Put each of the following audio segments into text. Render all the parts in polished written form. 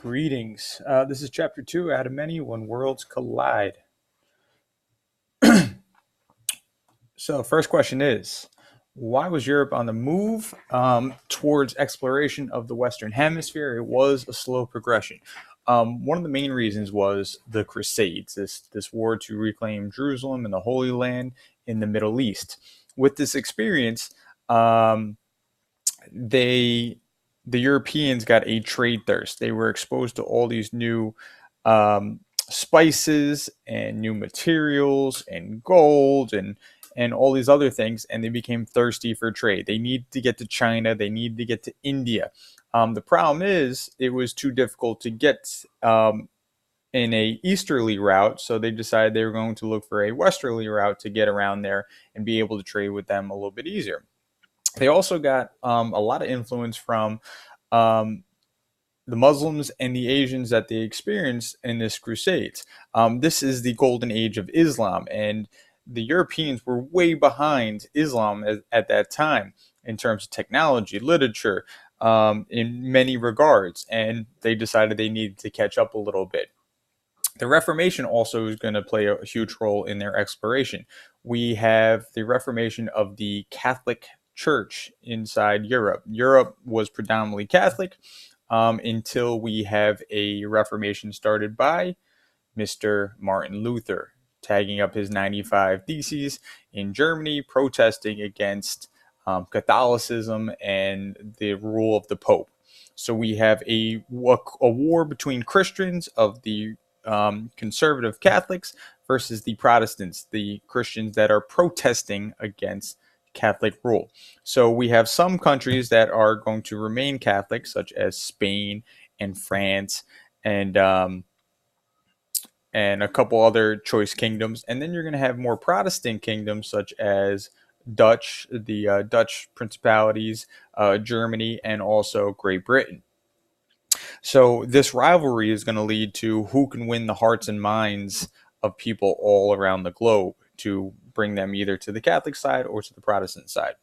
Greetings. This is chapter 2 out of many when worlds collide. So, first question is, why was Europe on the move towards exploration of the Western Hemisphere? It was a slow progression. One of the main reasons was the Crusades, this war to reclaim Jerusalem and the Holy Land in the Middle East. With this experience, um, they the Europeans got a trade thirst. They were exposed to all these new spices and new materials and gold and all these other things, and they became thirsty for trade. They needed to get to China. They needed to get to India. The problem is it was too difficult to get in a easterly route, so they decided they were going to look for a westerly route to get around there and be able to trade with them a little bit easier. They also got a lot of influence from um, the Muslims and the Asians that they experienced in this crusades. This is the golden age of Islam, and the Europeans were way behind Islam at that time in terms of technology, literature, in many regards, and they decided they needed to catch up a little bit. The Reformation also is going to play a huge role in their exploration. We have the Reformation of the Catholic Church inside Europe. Europe was predominantly Catholic until we have a Reformation started by Mr. Martin Luther, tagging up his 95 Theses in Germany, protesting against Catholicism and the rule of the Pope. So we have a war between Christians of the conservative Catholics versus the Protestants, the Christians that are protesting against Catholic rule. So we have some countries that are going to remain Catholic, such as Spain and France and and a couple other choice kingdoms. And then you're going to have more Protestant kingdoms, such as the Dutch principalities, Germany, and also Great Britain. So this rivalry is going to lead to who can win the hearts and minds of people all around the globe to bring them either to the Catholic side or to the Protestant side.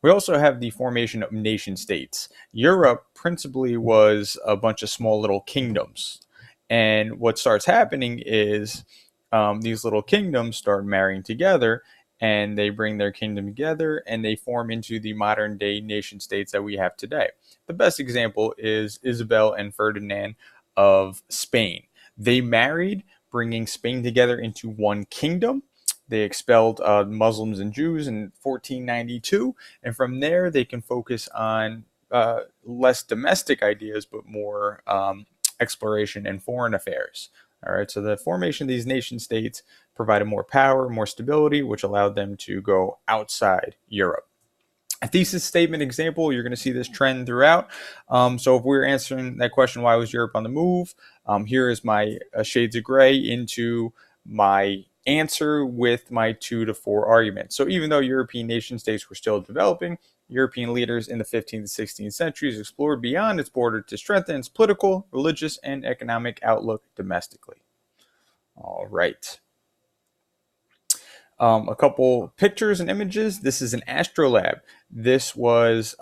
We also have the formation of nation states. Europe principally was a bunch of small little kingdoms. And what starts happening is these little kingdoms start marrying together, and they bring their kingdom together and they form into the modern day nation states that we have today. The best example is Isabel and Ferdinand of Spain. They married, bringing Spain together into one kingdom. They expelled Muslims and Jews in 1492, and from there they can focus on less domestic ideas but more exploration and foreign affairs. All right, so the formation of these nation states provided more power, more stability, which allowed them to go outside Europe. A thesis statement example, you're going to see this trend throughout. So if we're answering that question, why was Europe on the move? Here is my shades of gray into my answer with my 2 to 4 arguments. So even though European nation states were still developing, European leaders in the 15th and 16th centuries explored beyond its border to strengthen its political, religious, and economic outlook domestically. All right. A couple pictures and images. This is an astrolabe. This was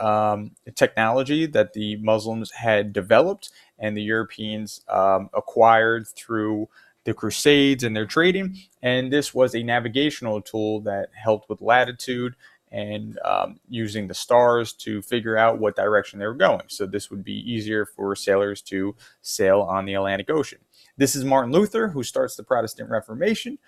technology that the Muslims had developed and the Europeans acquired through the Crusades and their trading. And this was a navigational tool that helped with latitude and using the stars to figure out what direction they were going. So this would be easier for sailors to sail on the Atlantic Ocean. This is Martin Luther, who starts the Protestant Reformation.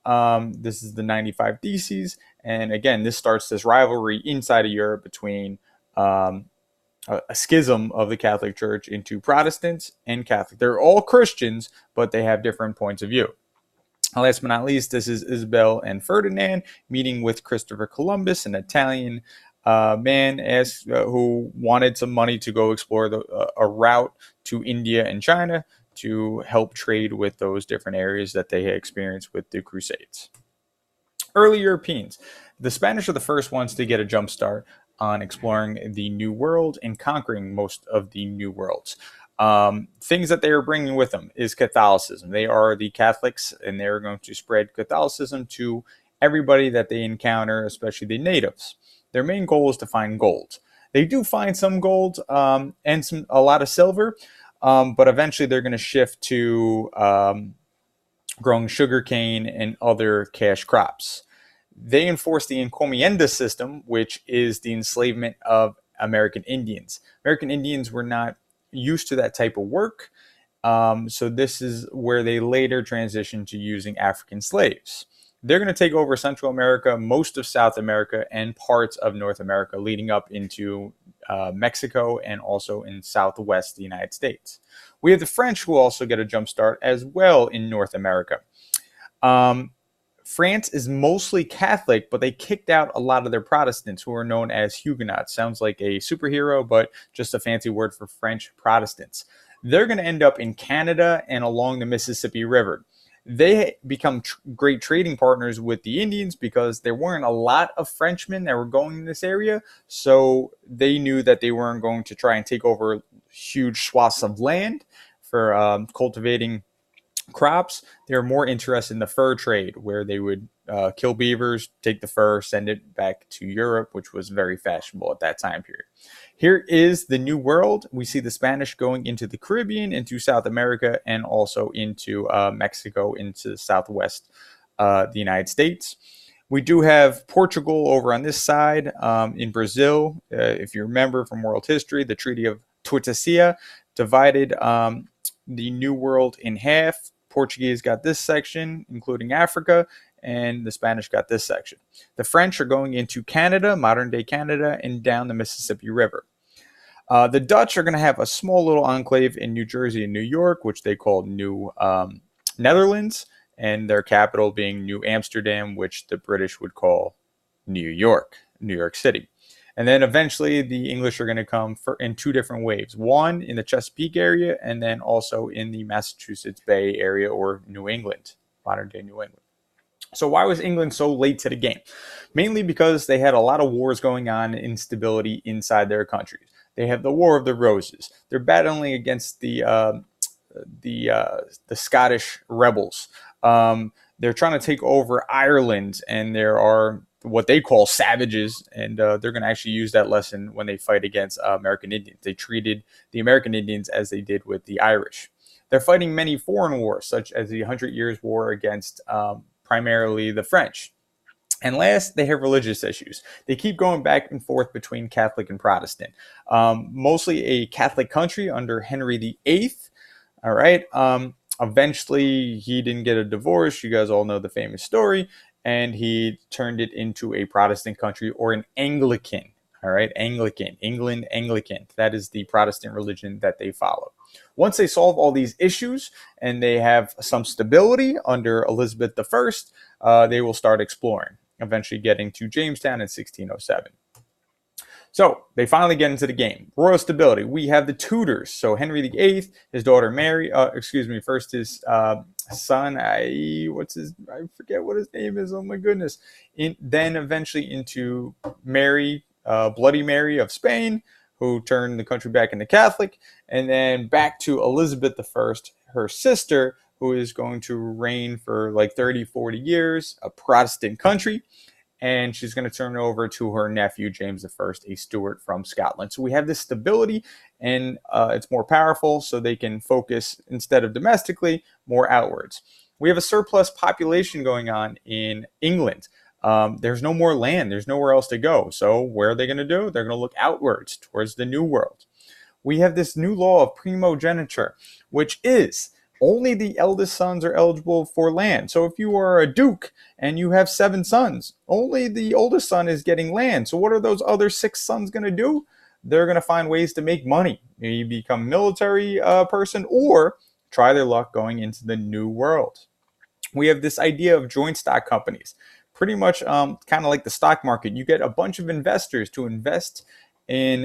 This is the 95 Theses. And again, this starts this rivalry inside of Europe between a schism of the Catholic Church into Protestants and Catholic. They're all Christians, but they have different points of view. Last but not least, this is Isabel and Ferdinand meeting with Christopher Columbus, an Italian man who wanted some money to go explore a route to India and China to help trade with those different areas that they had experienced with the Crusades. Early Europeans. The Spanish are the first ones to get a jump start on exploring the New World and conquering most of the New Worlds. Things that they are bringing with them is Catholicism. They are the Catholics, and they're going to spread Catholicism to everybody that they encounter, especially the natives. Their main goal is to find gold. They do find some gold and a lot of silver, but eventually they're going to shift to growing sugarcane and other cash crops. They enforced the encomienda system, which is the enslavement of American Indians. American Indians were not used to that type of work, so this is where they later transitioned to using African slaves. They're going to take over Central America, most of South America, and parts of North America, leading up into Mexico and also in Southwest the United States. We have the French, who also get a jump start as well in North America. France is mostly Catholic, but they kicked out a lot of their Protestants, who are known as Huguenots. Sounds like a superhero, but just a fancy word for French Protestants. They're going to end up in Canada and along the Mississippi River. They become great trading partners with the Indians because there weren't a lot of Frenchmen that were going in this area. So they knew that they weren't going to try and take over huge swaths of land for cultivating crops. They were more interested in the fur trade, where they would kill beavers, take the fur, send it back to Europe, which was very fashionable at that time period. Here is the New World. We see the Spanish going into the Caribbean, into South America, and also into Mexico, into Southwest the United States. We do have Portugal over on this side. In Brazil, if you remember from world history, the Treaty of Tordesillas divided the New World in half. Portuguese got this section, including Africa, and the Spanish got this section. The French are going into Canada, modern-day Canada, and down the Mississippi River. The Dutch are going to have a small little enclave in New Jersey and New York, which they call New Netherlands, and their capital being New Amsterdam, which the British would call New York City. And then eventually the English are going to come in two different waves. One in the Chesapeake area, and then also in the Massachusetts Bay area, or New England, modern-day New England. So why was England so late to the game? Mainly because they had a lot of wars going on, instability inside their countries. They have the War of the Roses. They're battling against the Scottish rebels. They're trying to take over Ireland, and there are what they call savages, and they're going to actually use that lesson when they fight against American Indians. They treated the American Indians as they did with the Irish. They're fighting many foreign wars, such as the 100 Years' War against primarily the French. And last, they have religious issues. They keep going back and forth between Catholic and Protestant. Mostly a Catholic country under Henry VIII. All right. Eventually, he didn't get a divorce. You guys all know the famous story. And he turned it into a Protestant country, or an Anglican. All right, Anglican, England, Anglican. That is the Protestant religion that they follow. Once they solve all these issues and they have some stability under Elizabeth I, they will start exploring, eventually getting to Jamestown in 1607. So they finally get into the game. Royal stability. We have the Tudors. So Henry VIII, his daughter Mary. First his son. I forget what his name is. Oh my goodness. Then eventually into Mary, Bloody Mary of Spain, who turned the country back into Catholic, and then back to Elizabeth I, her sister, who is going to reign for like 30, 40 years, a Protestant country. And she's going to turn it over to her nephew, James I, a Stuart from Scotland. So we have this stability, and it's more powerful, so they can focus, instead of domestically, more outwards. We have a surplus population going on in England. There's no more land. There's nowhere else to go. So where are they going to do? They're going to look outwards towards the New World. We have this new law of primogeniture, which is only the eldest sons are eligible for land. So if you are a duke and you have 7 sons, only the oldest son is getting land. So what are those other 6 sons going to do? They're going to find ways to make money. Maybe become a military person, or try their luck going into the New World. We have this idea of joint stock companies. Pretty much kind of like the stock market. You get a bunch of investors to invest in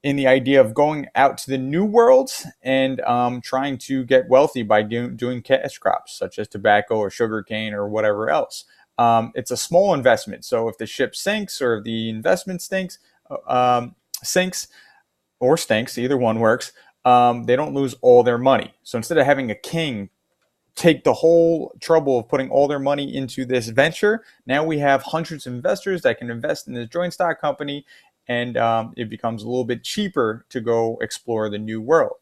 the idea of going out to the New World and trying to get wealthy by doing cash crops, such as tobacco or sugarcane or whatever else. It's a small investment. So if the ship sinks, or if the investment sinks, or stinks, either one works, they don't lose all their money. So instead of having a king take the whole trouble of putting all their money into this venture, now we have hundreds of investors that can invest in this joint stock company, and it becomes a little bit cheaper to go explore the new world.